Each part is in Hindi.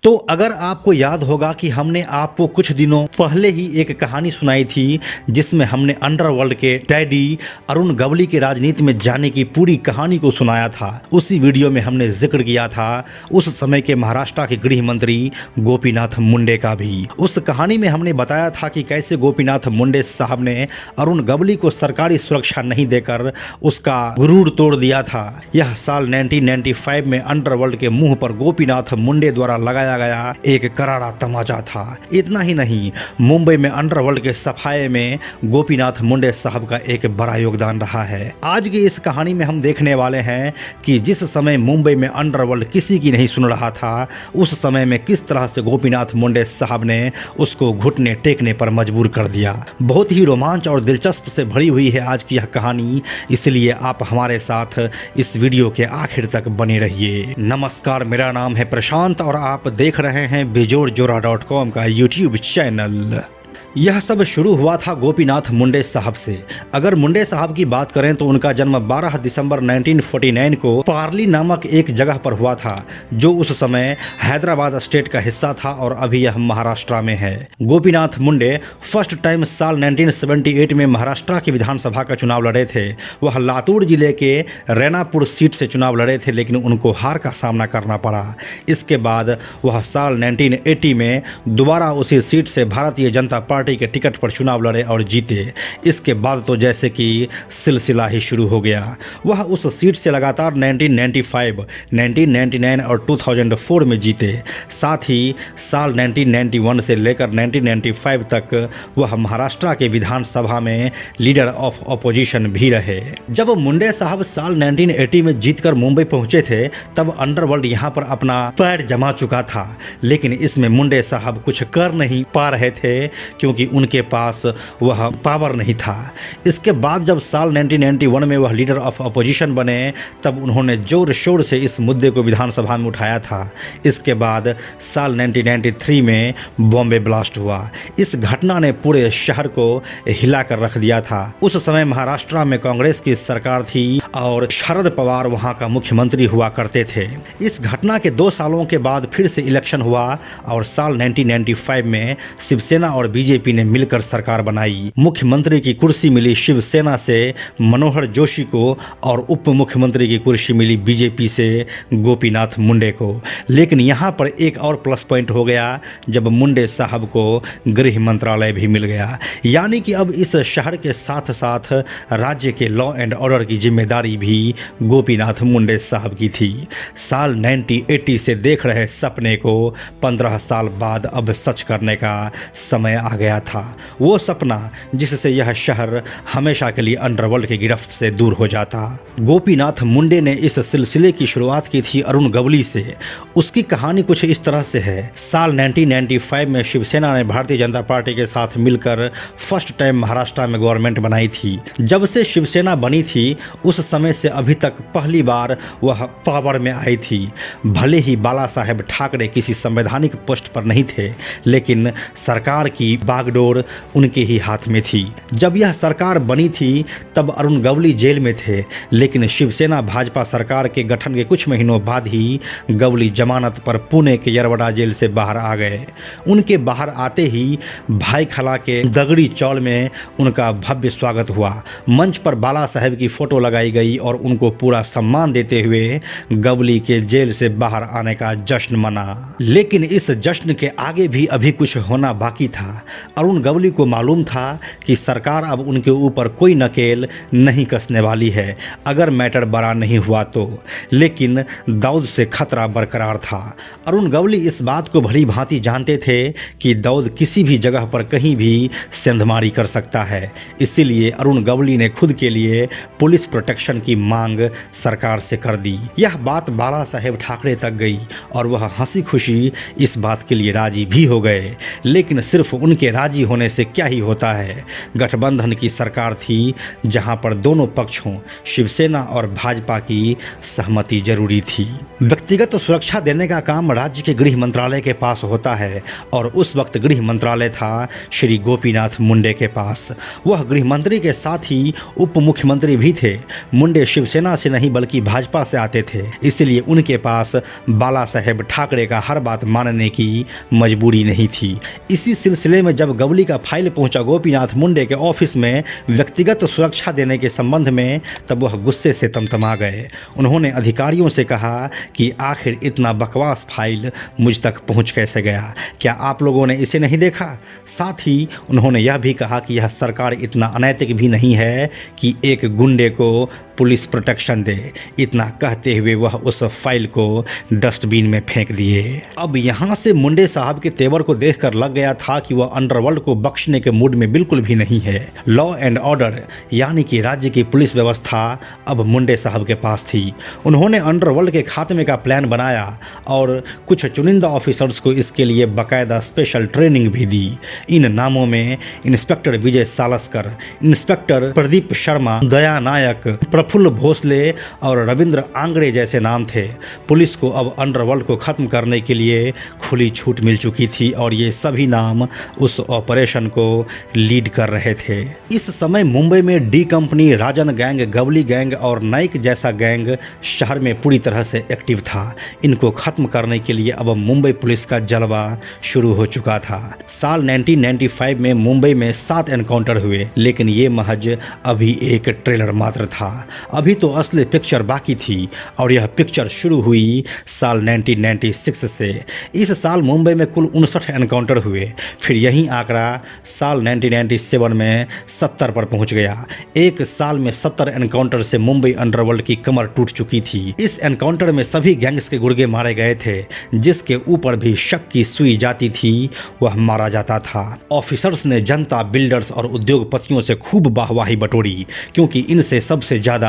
तो अगर आपको याद होगा कि हमने आपको कुछ दिनों पहले ही एक कहानी सुनाई थी जिसमें हमने अंडरवर्ल्ड के डैडी अरुण गवली के राजनीति में जाने की पूरी कहानी को सुनाया था। उसी वीडियो में हमने जिक्र किया था उस समय के महाराष्ट्र के गृह मंत्री गोपीनाथ मुंडे का भी। उस कहानी में हमने बताया था कि कैसे गोपीनाथ मुंडे साहब ने अरुण गवली को सरकारी सुरक्षा नहीं देकर उसका गुरूर तोड़ दिया था। यह साल 1995 में अंडरवर्ल्ड के मुंह पर गोपीनाथ मुंडे द्वारा लगाया गया एक करारा तमाचा था। इतना ही नहीं, मुंबई में अंडरवर्ल्ड के सफाए में गोपीनाथ मुंडे साहब का एक बड़ा योगदान रहा है। आज की इस कहानी में हम देखने वाले हैं कि जिस समय मुंबई में अंडरवर्ल्ड किसी की नहीं सुन रहा था, उस समय में किस तरह से गोपीनाथ मुंडे साहब ने उसको घुटने टेकने पर मजबूर कर दिया। बहुत ही रोमांच और दिलचस्प से भरी हुई है आज की यह कहानी, इसलिए आप हमारे साथ इस वीडियो के आखिर तक बने रहिए। नमस्कार, मेरा नाम है प्रशांत और आप देख रहे हैं बेजोड़जोरा.com का यूट्यूब चैनल। यह सब शुरू हुआ था गोपीनाथ मुंडे साहब से। अगर मुंडे साहब की बात करें तो उनका जन्म 12 दिसंबर 1949 को पार्ली नामक एक जगह पर हुआ था, जो उस समय हैदराबाद स्टेट का हिस्सा था और अभी यह महाराष्ट्र में है। गोपीनाथ मुंडे फर्स्ट टाइम साल 1978 में महाराष्ट्र की विधानसभा का चुनाव लड़े थे। वह लातूर जिले के रेनापुर सीट से चुनाव लड़े थे, लेकिन उनको हार का सामना करना पड़ा। इसके बाद वह साल 1980 में दोबारा उसी सीट से भारतीय जनता पार्टी के टिकट पर चुनाव लड़े और जीते। इसके बाद तो जैसे कि सिलसिला ही शुरू हो गया। वह उस सीट से लगातार 1995, 1999 और 2004 में जीते। साथ ही साल 1991 से लेकर 1995 तक वह महाराष्ट्र के विधानसभा में लीडर ऑफ अपोजिशन भी रहे। जब मुंडे साहब साल 1980 में जीतकर मुंबई पहुंचे थे, तब अंडरवर्ल्ड यहां पर अपना पैर जमा चुका था, लेकिन इसमें मुंडे साहब कुछ कर नहीं पा रहे थे क्योंकि उनके पास वह पावर नहीं था। इसके बाद जब साल 1991 में वह लीडर ऑफ अपोजिशन बने, तब उन्होंने जोर शोर से इस मुद्दे को विधानसभा में उठाया था। इसके बाद साल 1993 में बॉम्बे ब्लास्ट हुआ। इस घटना ने पूरे शहर को हिला कर रख दिया था। उस समय महाराष्ट्र में कांग्रेस की सरकार थी और शरद पवार वहां का मुख्यमंत्री हुआ करते थे। इस घटना के 2 सालों के बाद फिर से इलेक्शन हुआ और साल 1995 में शिवसेना और बीजेपी ने मिलकर सरकार बनाई। मुख्यमंत्री की कुर्सी मिली शिवसेना से मनोहर जोशी को और उप मुख्यमंत्री की कुर्सी मिली बीजेपी से गोपीनाथ मुंडे को। लेकिन यहाँ पर एक और प्लस पॉइंट हो गया जब मुंडे साहब को गृह मंत्रालय भी मिल गया, यानी कि अब इस शहर के साथ साथ राज्य के लॉ एंड ऑर्डर की जिम्मेदारी भी गोपीनाथ मुंडे साहब की थी। साल 1980 से देख रहे सपने को 15 साल बाद अब सच करने का समय आ गया था। वो सपना जिससे यह शहर हमेशा के लिए अंडरवर्ल्ड की गिरफ्त से दूर हो जाता। गोपीनाथ मुंडे ने इस सिलसिले की शुरुआत की थी अरुण गवली से। उसकी कहानी कुछ इस तरह से है। साल 1995 में शिवसेना ने भारतीय जनता पार्टी के साथ मिलकर फर्स्ट टाइम महाराष्ट्र में गवर्नमेंट बनाई थी। जब से शिवसेना बनी थी, उस समय से अभी तक पहली बार वह पावर में आई थी। भले ही बाला साहेब ठाकरे किसी संवैधानिक पोस्ट पर नहीं थे, लेकिन सरकार की बागडोर उनके ही हाथ में थी। जब यह सरकार बनी थी तब अरुण गवली जेल में थे, लेकिन शिवसेना भाजपा सरकार के गठन के कुछ महीनों बाद ही गवली जमानत पर पुणे के यरवड़ा जेल से बाहर आ गए। उनके बाहर आते ही भाई खला के दगड़ी चौल में उनका भव्य स्वागत हुआ। मंच पर बाला साहेब की फोटो लगाई गई और उनको पूरा सम्मान देते हुए गवली के जेल से बाहर आने का जश्न मना। लेकिन इस जश्न के आगे भी अभी कुछ होना बाकी था। अरुण गवली को मालूम था कि सरकार अब उनके ऊपर कोई नकेल नहीं कसने वाली है अगर मैटर बड़ा नहीं हुआ तो, लेकिन दाऊद से खतरा बरकरार था। अरुण गवली इस बात को भली भांति जानते थे कि दाऊद किसी भी जगह पर कहीं भी सेंधमारी कर सकता है। इसीलिए अरुण गवली ने खुद के लिए पुलिस प्रोटेक्शन की मांग सरकार से कर दी। यह बात बाला साहेब ठाकरे तक गई और वह हंसी खुशी इस बात के लिए राजी भी हो गए, लेकिन सिर्फ उनके राजी होने से क्या ही होता है। गठबंधन की सरकार थी जहां पर दोनों पक्षों शिवसेना और भाजपा की सहमति जरूरी थी। व्यक्तिगत सुरक्षा देने का काम राज्य के गृह मंत्रालय के पास होता है और उस वक्त गृह मंत्रालय था श्री गोपीनाथ मुंडे के पास। वह गृह मंत्री के साथ ही उप मुख्यमंत्री भी थे। मुंडे शिवसेना से नहीं बल्कि भाजपा से आते थे, इसलिए उनके पास बाला साहेब ठाकरे का हर बात मानने की मजबूरी नहीं थी। इसी सिलसिले में जब गवली का फाइल पहुंचा गोपीनाथ मुंडे के ऑफिस में व्यक्तिगत सुरक्षा देने के संबंध में, तब वह गुस्से से तमतमा गए। उन्होंने अधिकारियों से कहा कि आखिर इतना बकवास फाइल मुझ तक पहुंच कैसे गया, क्या आप लोगों ने इसे नहीं देखा? साथ ही उन्होंने यह भी कहा कि यह सरकार इतना अनैतिक भी नहीं है कि एक गुंडे को पुलिस प्रोटेक्शन दे। इतना कहते हुए वह उस फाइल को डस्टबिन में फेंक दिए। अब यहाँ से मुंडे साहब के तेवर को देखकर लग गया था कि वह अंडरवर्ल्ड को बख्शने के मूड में बिल्कुल भी नहीं है। लॉ एंड ऑर्डर यानी कि राज्य की पुलिस व्यवस्था अब मुंडे साहब के पास थी। उन्होंने अंडरवर्ल्ड के खात्मे का प्लान बनाया और कुछ चुनिंदा ऑफिसर्स को इसके लिए बाकायदा स्पेशल ट्रेनिंग भी दी। इन नामों में इंस्पेक्टर विजय सालस्कर, इंस्पेक्टर प्रदीप शर्मा, दया नायक, प्रफुल्ल भोसले और रविंद्र आंगड़े जैसे नाम थे। पुलिस को अब अंडरवर्ल्ड को खत्म करने के लिए खुली छूट मिल चुकी थी और ये सभी नाम उस ऑपरेशन को लीड कर रहे थे। इस समय मुंबई में डी कंपनी, राजन गैंग, गवली गैंग और नाइक जैसा गैंग शहर में पूरी तरह से एक्टिव था। इनको खत्म करने के लिए अब मुंबई पुलिस का जलवा शुरू हो चुका था। साल 1995 में मुंबई में 7 एनकाउंटर हुए, लेकिन ये महज अभी एक ट्रेलर मात्र था। अभी तो असली पिक्चर बाकी थी और यह पिक्चर शुरू हुई साल 1996 से। इस साल मुंबई में कुल 59 एनकाउंटर हुए। फिर यही आंकड़ा साल 1997 में 70 पर पहुंच गया। एक साल में 70 एनकाउंटर से मुंबई अंडरवर्ल्ड की कमर टूट चुकी थी। इस एनकाउंटर में सभी गैंग्स के गुर्गे मारे गए थे। जिसके ऊपर भी शक की सुई जाती थी वह मारा जाता था। ऑफिसर्स ने जनता, बिल्डर्स और उद्योगपतियों से खूब वाहवाही बटोरी, क्योंकि इनसे सबसे ज़्यादा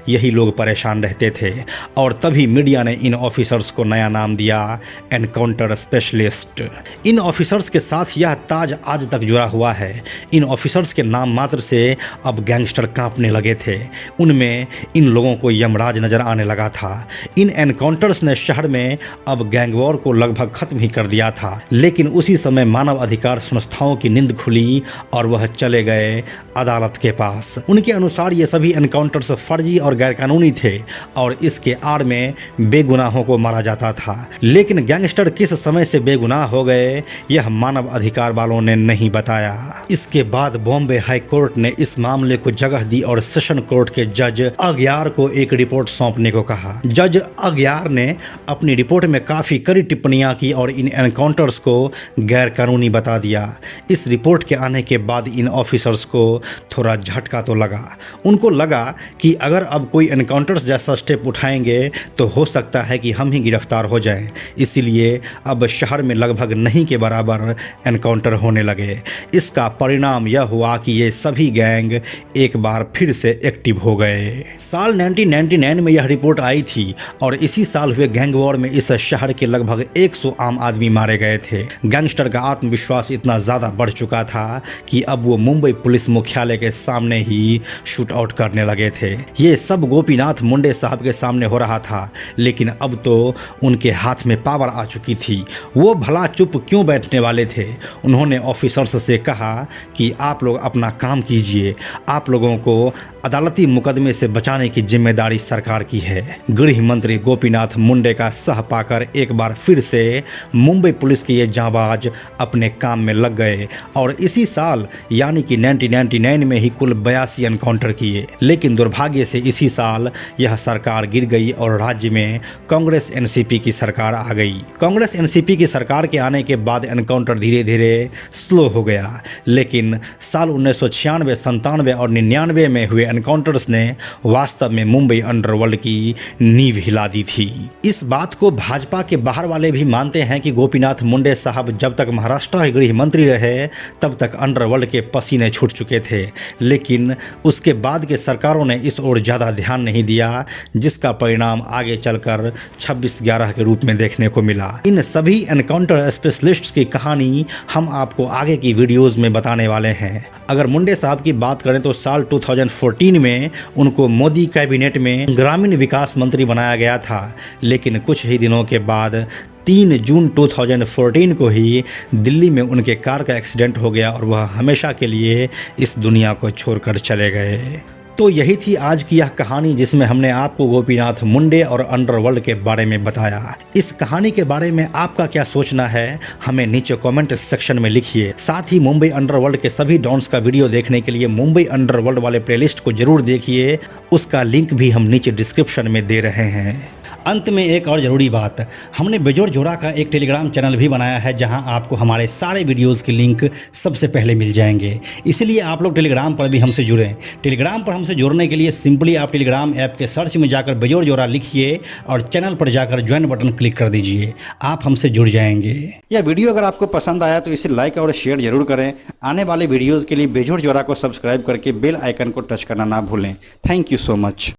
यही लोग परेशान रहते थे। और तभी मीडिया ने इन ऑफिसर्स को नया नाम दिया, एनकाउंटर स्पेशलिस्ट। इन ऑफिसर्स के साथ यह ताज आज तक जुड़ा हुआ है। इन ऑफिसर्स के नाम मात्र से अब गैंगस्टर कांपने लगे थे। उनमें इन लोगों को यमराज नजर आने लगा था। इन एनकाउंटर्स ने शहर में अब गैंग वॉर को लगभग खत्म ही कर दिया था। लेकिन उसी समय मानव अधिकार संस्थाओं की नींद खुली और वह चले गए अदालत के पास। उनके अनुसार ये सभी एनकाउंटर्स फर्जी और गैरकानूनी थे और इसके आड़ में बेगुनाहों को मारा जाता था। लेकिन गैंगस्टर किस समय से बेगुनाह हो गए यह मानव अधिकार वालों ने नहीं बताया। इसके बाद बॉम्बे हाई कोर्ट ने इस मामले को जगह दी और सेशन कोर्ट के जज अग्यार को एक रिपोर्ट सौंपने को कहा। जज अग्यार ने अपनी रिपोर्ट में काफी कड़ी टिप्पणियां की और इन एनकाउंटर्स को गैरकानूनी बता दिया। इस रिपोर्ट के आने के बाद इन ऑफिसर्स को थोड़ा झटका तो लगा। उनको लगा कि अगर अब कोई एनकाउंटर्स जैसा स्टेप उठाएंगे तो हो सकता है कि हम ही गिरफ्तार हो जाएं। इसीलिए अब शहर में लगभग नहीं के बराबर एनकाउंटर होने लगे। इसका परिणाम यह हुआ कि ये सभी गैंग एक बार फिर से एक्टिव हो गए। साल 1999 में यह रिपोर्ट आई थी और इसी साल हुए गैंग वॉर में इस शहर के लगभग 100 आम आदमी मारे गए थे। गैंगस्टर का आत्मविश्वास इतना ज़्यादा बढ़ चुका था कि अब वो मुंबई पुलिस मुख्यालय के सामने ही शूट आउट करने लगे थे। ये सब गोपीनाथ मुंडे साहब के सामने हो रहा था, लेकिन अब तो उनके हाथ में पावर आ चुकी थी। वो भला चुप क्यों बैठने वाले थे। उन्होंने ऑफिसर्स से कहा कि आप लोग अपना काम कीजिए, आप लोगों को अदालती मुकदमे से बचाने की जिम्मेदारी सरकार की है। गृह मंत्री गोपीनाथ मुंडे का सह पाकर एक बार फिर से मुंबई पुलिस के ये जांबाज अपने काम में लग गए और इसी साल यानी कि 1999 में ही कुल 82 एनकाउंटर किए। लेकिन दुर्भाग्य से इसी साल यह सरकार गिर गई और राज्य में कांग्रेस एनसीपी की सरकार आ गई। कांग्रेस एनसीपी की सरकार के आने के बाद एनकाउंटर धीरे धीरे स्लो हो गया। लेकिन साल 1996, 97 और 99 में हुए एनकाउंटर्स ने वास्तव में मुंबई अंडरवर्ल्ड की नींव हिला दी थी। इस बात को भाजपा के बाहर वाले भी मानते हैं कि गोपीनाथ मुंडे साहब जब तक महाराष्ट्र के गृह मंत्री रहे तब तक अंडरवर्ल्ड के पसीने छूट चुके थे। लेकिन उसके बाद के सरकारों ने इस ओर ज़्यादा ध्यान नहीं दिया, जिसका परिणाम आगे चलकर 26/11 के रूप में देखने को मिला। इन सभी एनकाउंटर स्पेशलिस्ट्स की कहानी हम आपको आगे की वीडियोज़ में बताने वाले हैं। अगर मुंडे साहब की बात करें तो साल 2014 में उनको मोदी कैबिनेट में ग्रामीण विकास मंत्री बनाया गया था, लेकिन कुछ ही दिनों के बाद 3 जून 2014 को ही दिल्ली में उनके कार का एक्सीडेंट हो गया और वह हमेशा के लिए इस दुनिया को छोड़कर चले गए। तो यही थी आज की यह कहानी, जिसमें हमने आपको गोपीनाथ मुंडे और अंडरवर्ल्ड के बारे में बताया। इस कहानी के बारे में आपका क्या सोचना है, हमें नीचे कमेंट सेक्शन में लिखिए। साथ ही मुंबई अंडरवर्ल्ड के सभी डॉन्स का वीडियो देखने के लिए मुंबई अंडरवर्ल्ड वाले प्लेलिस्ट को जरूर देखिए, उसका लिंक भी हम नीचे डिस्क्रिप्शन में दे रहे हैं। अंत में एक और ज़रूरी बात, हमने बेजोड़ जोड़ा का एक टेलीग्राम चैनल भी बनाया है, जहां आपको हमारे सारे वीडियोस के लिंक सबसे पहले मिल जाएंगे। इसलिए आप लोग टेलीग्राम पर भी हमसे जुड़ें। टेलीग्राम पर हमसे जुड़ने के लिए सिंपली आप टेलीग्राम ऐप के सर्च में जाकर बेजोड़ जोड़ा लिखिए और चैनल पर जाकर ज्वाइन बटन क्लिक कर दीजिए, आप हमसे जुड़ जाएंगे। यह वीडियो अगर आपको पसंद आया तो इसे लाइक और शेयर जरूर करें। आने वाले वीडियोज़ के लिए बेजोड़ जोड़ा को सब्सक्राइब करके बेल आइकन को टच करना ना भूलें। Thank you so much.